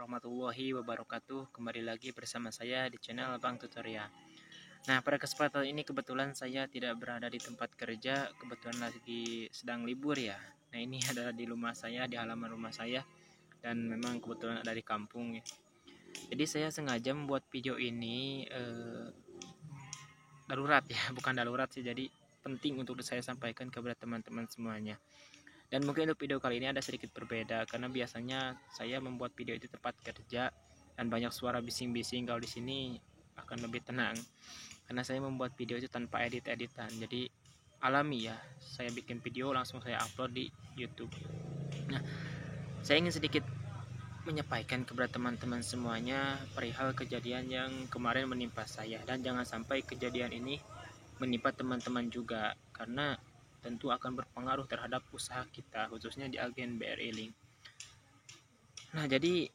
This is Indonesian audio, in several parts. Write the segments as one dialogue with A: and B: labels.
A: warahmatullahi wabarakatuh. Kembali lagi bersama saya di channel Bang Tutorial. Nah, pada kesempatan ini kebetulan saya tidak berada di tempat kerja, kebetulan lagi sedang libur ya. Nah, ini adalah di rumah saya, di halaman rumah saya, dan memang kebetulan ada di kampung ya. Jadi saya sengaja membuat video ini darurat ya, bukan darurat sih, jadi penting untuk saya sampaikan kepada teman-teman semuanya. Dan mungkin untuk video kali ini ada sedikit berbeda karena biasanya saya membuat video itu tepat kerja dan banyak suara bising-bising. Kalau di sini akan lebih tenang karena saya membuat video itu tanpa edit-editan. Jadi alami ya. Saya bikin video langsung saya upload di YouTube. Nah, saya ingin sedikit menyampaikan kepada teman-teman semuanya perihal kejadian yang kemarin menimpa saya, dan jangan sampai kejadian ini menimpa teman-teman juga karena tentu akan berpengaruh terhadap usaha kita, khususnya di agen BRI Link. Nah, jadi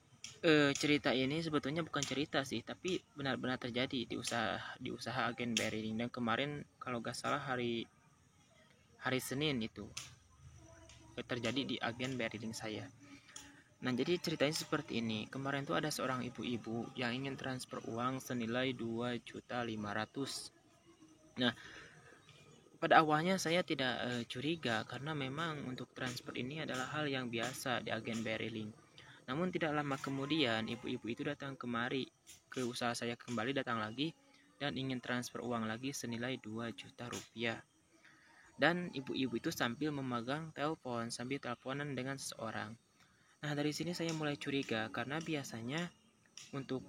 A: cerita ini sebetulnya bukan cerita sih, tapi benar-benar terjadi di usaha agen BRI Link. Dan kemarin kalau gak salah hari Senin itu terjadi di agen BRI Link saya. Nah, jadi ceritanya seperti ini. Kemarin tuh ada seorang ibu-ibu yang ingin transfer uang senilai 2.500.000. Nah, pada awalnya saya tidak curiga karena memang untuk transfer ini adalah hal yang biasa di agen BRI Link. Namun tidak lama kemudian ibu-ibu itu datang kemari ke usaha saya, kembali datang lagi dan ingin transfer uang lagi senilai 2 juta rupiah. Dan ibu-ibu itu sambil memegang telepon, sambil teleponan dengan seseorang. Nah, dari sini saya mulai curiga karena biasanya untuk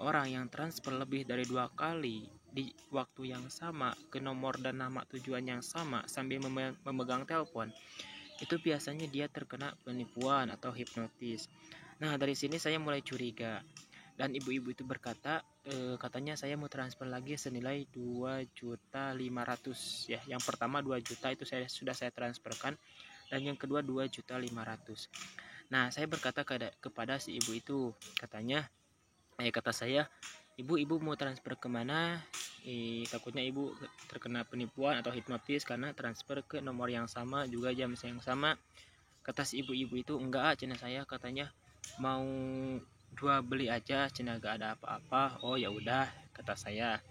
A: orang yang transfer lebih dari 2 kali di waktu yang sama ke nomor dan nama tujuan yang sama sambil memegang telepon, itu biasanya dia terkena penipuan atau hipnotis. Nah, dari sini saya mulai curiga dan ibu-ibu itu berkata katanya saya mau transfer lagi senilai 2.500.000 ya. Yang pertama 2 juta itu sudah saya transferkan, dan yang kedua 2.500.000. Nah, saya berkata kepada si ibu itu, kata saya, ibu mau transfer kemana? Takutnya ibu terkena penipuan atau hipnotis karena transfer ke nomor yang sama juga jam yang sama. Kata si ibu-ibu itu, enggak, cina saya katanya mau jual beli aja, cina gak ada apa-apa. Oh ya udah, kata saya.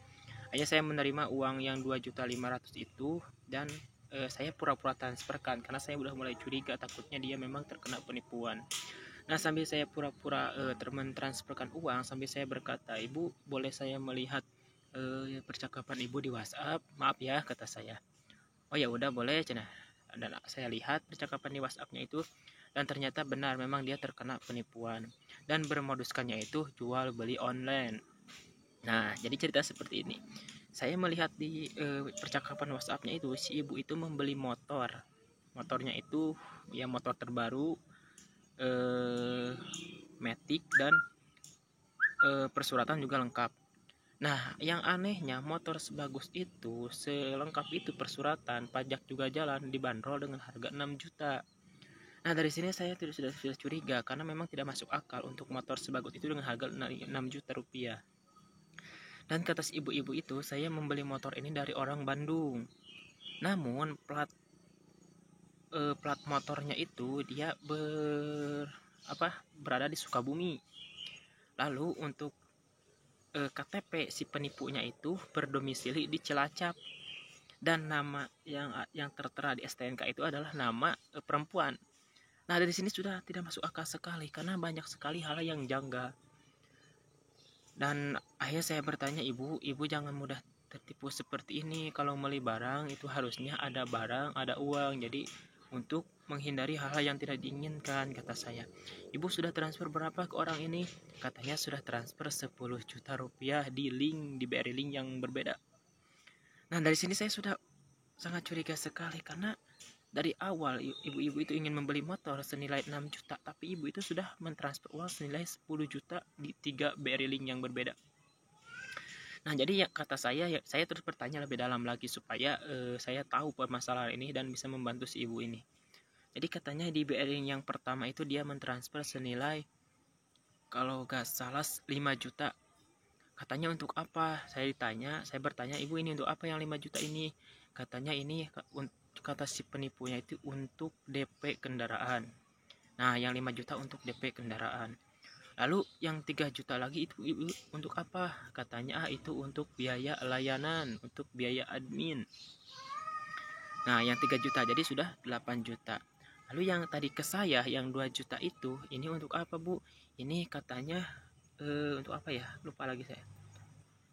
A: Hanya saya menerima uang yang 2.500.000 itu dan saya pura-pura transferkan karena saya udah mulai curiga, takutnya dia memang terkena penipuan. Nah, sambil saya pura-pura mentransferkan uang, sambil saya berkata, ibu boleh saya melihat percakapan ibu di WhatsApp? Maaf ya, kata saya. Oh ya udah, boleh cina. Dan saya lihat percakapan di WhatsAppnya itu, dan ternyata benar memang dia terkena penipuan dan bermoduskannya itu jual beli online. Nah, jadi cerita seperti ini. Saya melihat di percakapan WhatsAppnya itu, si ibu itu membeli motor. Motornya itu ya motor terbaru, Matic, dan persuratan juga lengkap. Nah, yang anehnya motor sebagus itu, selengkap itu persuratan, pajak juga jalan, dibanderol dengan harga 6 juta. Nah, dari sini saya sudah curiga karena memang tidak masuk akal untuk motor sebagus itu dengan harga 6 juta rupiah. Dan kata si ibu-ibu itu, saya membeli motor ini dari orang Bandung. Namun plat motornya itu dia berada di Sukabumi. Lalu untuk KTP si penipunya itu berdomisili di Cilacap, dan nama yang tertera di STNK itu adalah nama perempuan. Nah, dari sini sudah tidak masuk akal sekali karena banyak sekali hal yang janggal. Dan akhirnya saya bertanya, ibu jangan mudah tertipu seperti ini. Kalau beli barang itu harusnya ada barang, ada uang. Jadi untuk menghindari hal-hal yang tidak diinginkan, kata saya. Ibu sudah transfer berapa ke orang ini? Katanya sudah transfer 10 juta rupiah di BRI Link yang berbeda. Nah, dari sini saya sudah sangat curiga sekali karena dari awal ibu-ibu itu ingin membeli motor senilai 6 juta, tapi ibu itu sudah mentransfer uang senilai 10 juta di 3 BRI Link yang berbeda. Nah, jadi ya kata saya, ya saya terus bertanya lebih dalam lagi supaya saya tahu permasalahan ini dan bisa membantu si ibu ini. Jadi katanya di BRI Link yang pertama itu dia mentransfer senilai kalau gak salah 5 juta. Katanya untuk apa? Saya bertanya, ibu ini untuk apa yang 5 juta ini? Katanya ini, kata si penipunya itu, untuk DP kendaraan. Nah, yang 5 juta untuk DP kendaraan. Lalu yang 3 juta lagi itu ibu untuk apa? Katanya itu untuk biaya layanan, untuk biaya admin. Nah, yang 3 juta jadi sudah 8 juta. Lalu yang tadi ke saya yang 2 juta itu ini untuk apa, Bu? Ini katanya untuk apa ya? Lupa lagi saya.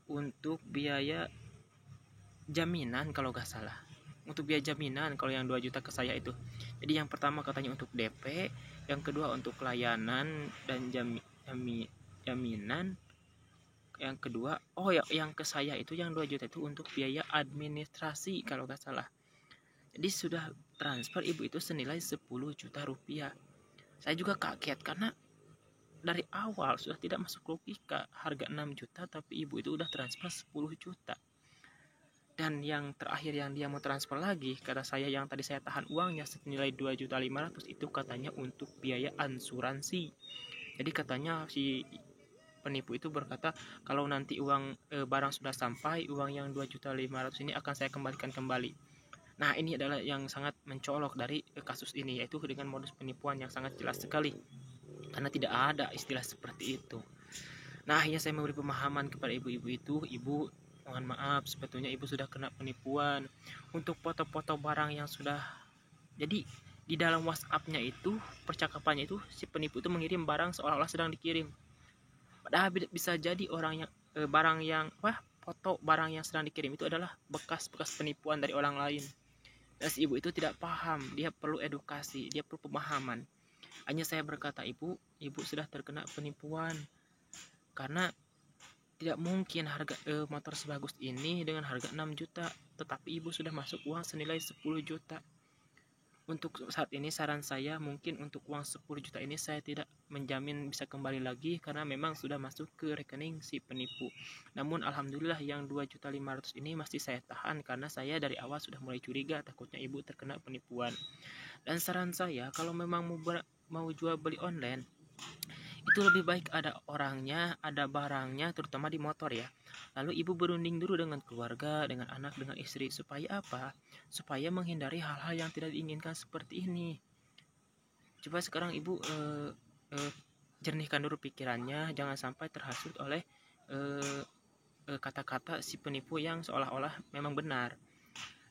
A: Untuk biaya jaminan kalau nggak salah. Untuk biaya jaminan kalau yang 2 juta ke saya itu. Jadi yang pertama katanya untuk DP, yang kedua untuk layanan dan jaminan, yang kedua ya yang ke saya itu yang 2 juta itu untuk biaya administrasi kalau nggak salah. Jadi sudah transfer ibu itu senilai 10 juta rupiah. Saya juga kaget karena dari awal sudah tidak masuk logika, harga 6 juta tapi ibu itu udah transfer 10 juta. Dan yang terakhir yang dia mau transfer lagi, kata saya yang tadi saya tahan uangnya senilai 2.500.000 itu katanya untuk biaya asuransi. Jadi katanya si penipu itu berkata kalau nanti uang barang sudah sampai, uang yang 2.500.000 ini akan saya kembalikan kembali. Nah, ini adalah yang sangat mencolok dari kasus ini, yaitu dengan modus penipuan yang sangat jelas sekali. Karena tidak ada istilah seperti itu. Nah, akhirnya saya memberi pemahaman kepada ibu-ibu itu, ibu mohon maaf sebetulnya ibu sudah kena penipuan untuk foto-foto barang yang sudah, jadi di dalam WhatsApp-nya itu percakapannya itu si penipu itu mengirim barang seolah-olah sedang dikirim, padahal bisa jadi orang yang barang yang foto barang yang sedang dikirim itu adalah bekas-bekas penipuan dari orang lain. Dan si ibu itu tidak paham, dia perlu edukasi, dia perlu pemahaman. Hanya saya berkata, ibu sudah terkena penipuan karena tidak mungkin harga motor sebagus ini dengan harga 6 juta, tetapi ibu sudah masuk uang senilai 10 juta. Untuk saat ini saran saya mungkin untuk uang 10 juta ini saya tidak menjamin bisa kembali lagi karena memang sudah masuk ke rekening si penipu. Namun alhamdulillah yang 2.500.000 ini masih saya tahan karena saya dari awal sudah mulai curiga takutnya ibu terkena penipuan. Dan saran saya kalau memang mau jual beli online itu lebih baik ada orangnya, ada barangnya, terutama di motor ya. Lalu ibu berunding dulu dengan keluarga, dengan anak, dengan istri. Supaya apa? Supaya menghindari hal-hal yang tidak diinginkan seperti ini. Coba sekarang ibu jernihkan dulu pikirannya, jangan sampai terhasut oleh kata-kata si penipu yang seolah-olah memang benar.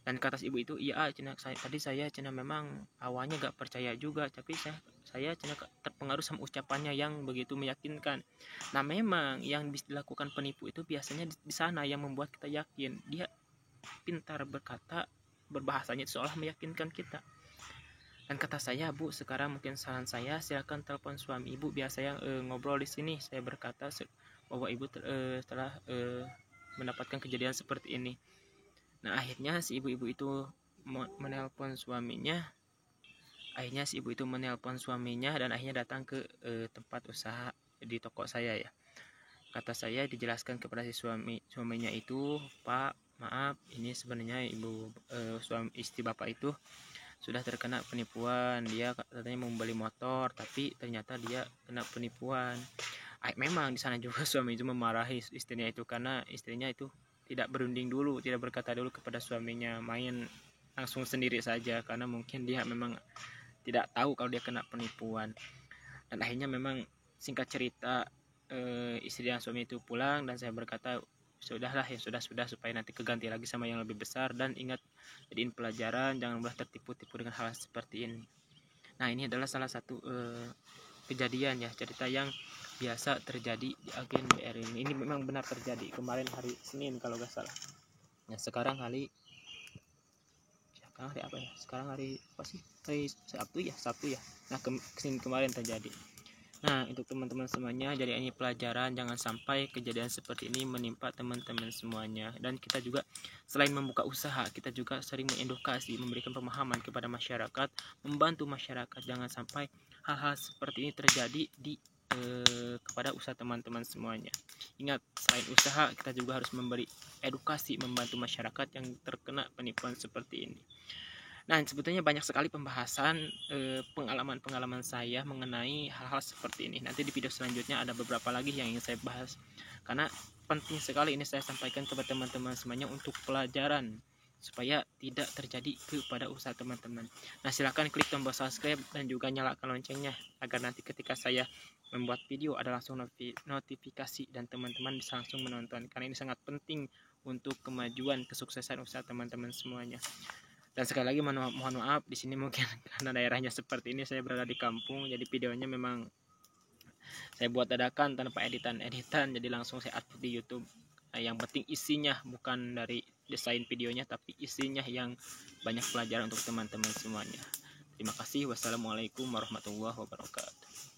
A: Dan kata ibu itu, iya cina saya cina memang awalnya gak percaya juga, tapi saya cina terpengaruh sama ucapannya yang begitu meyakinkan. Nah memang yang dilakukan penipu itu biasanya di sana yang membuat kita yakin, dia pintar berkata, berbahasanya seolah meyakinkan kita. Dan kata saya, Bu, sekarang mungkin saran saya silakan telepon suami ibu biar saya ngobrol di sini. Saya berkata bahwa ibu telah mendapatkan kejadian seperti ini. Nah akhirnya si ibu-ibu itu menelpon suaminya. Dan akhirnya datang ke tempat usaha di toko saya ya. Kata saya dijelaskan kepada si suaminya itu, Pak, maaf ini sebenarnya istri bapak itu sudah terkena penipuan. Dia katanya mau membeli motor tapi ternyata dia kena penipuan. Memang di sana juga suami itu memarahi istrinya itu karena istrinya itu tidak berunding dulu, tidak berkata dulu kepada suaminya, main langsung sendiri saja karena mungkin dia memang tidak tahu kalau dia kena penipuan. Dan akhirnya memang singkat cerita istri dan suami itu pulang dan saya berkata sudahlah ya sudah supaya nanti keganti lagi sama yang lebih besar, dan ingat jadiin pelajaran, jangan mudah tertipu-tipu dengan hal seperti ini. Nah ini adalah salah satu kejadian ya, cerita yang biasa terjadi di agen BR ini. Ini memang benar terjadi kemarin hari Senin kalau nggak salah. Nah sekarang hari apa ya? Sekarang hari apa sih? Hari Sabtu ya. Nah Senin kemarin terjadi. Nah untuk teman-teman semuanya, jadi ini pelajaran, jangan sampai kejadian seperti ini menimpa teman-teman semuanya. Dan kita juga selain membuka usaha, kita juga sering mengedukasi, memberikan pemahaman kepada masyarakat, membantu masyarakat jangan sampai hal-hal seperti ini terjadi kepada usaha teman-teman semuanya. Ingat, selain usaha kita juga harus memberi edukasi, membantu masyarakat yang terkena penipuan seperti ini. Nah sebetulnya banyak sekali pembahasan pengalaman saya mengenai hal-hal seperti ini. Nanti di video selanjutnya ada beberapa lagi yang ingin saya bahas karena penting sekali ini saya sampaikan kepada teman-teman semuanya untuk pelajaran. supaya tidak terjadi kepada usaha teman-teman. Nah, silahkan klik tombol subscribe dan juga nyalakan loncengnya agar nanti ketika saya membuat video ada langsung notifikasi dan teman-teman bisa langsung menonton, karena ini sangat penting untuk kemajuan kesuksesan usaha teman-teman semuanya. Dan sekali lagi mohon maaf di sini mungkin karena daerahnya seperti ini, saya berada di kampung, jadi videonya memang saya buat dadakan tanpa editan, jadi langsung saya upload di YouTube. Nah, yang penting isinya, bukan dari desain videonya, tapi isinya yang banyak pelajaran untuk teman-teman semuanya. Terima kasih. Wassalamualaikum warahmatullahi wabarakatuh.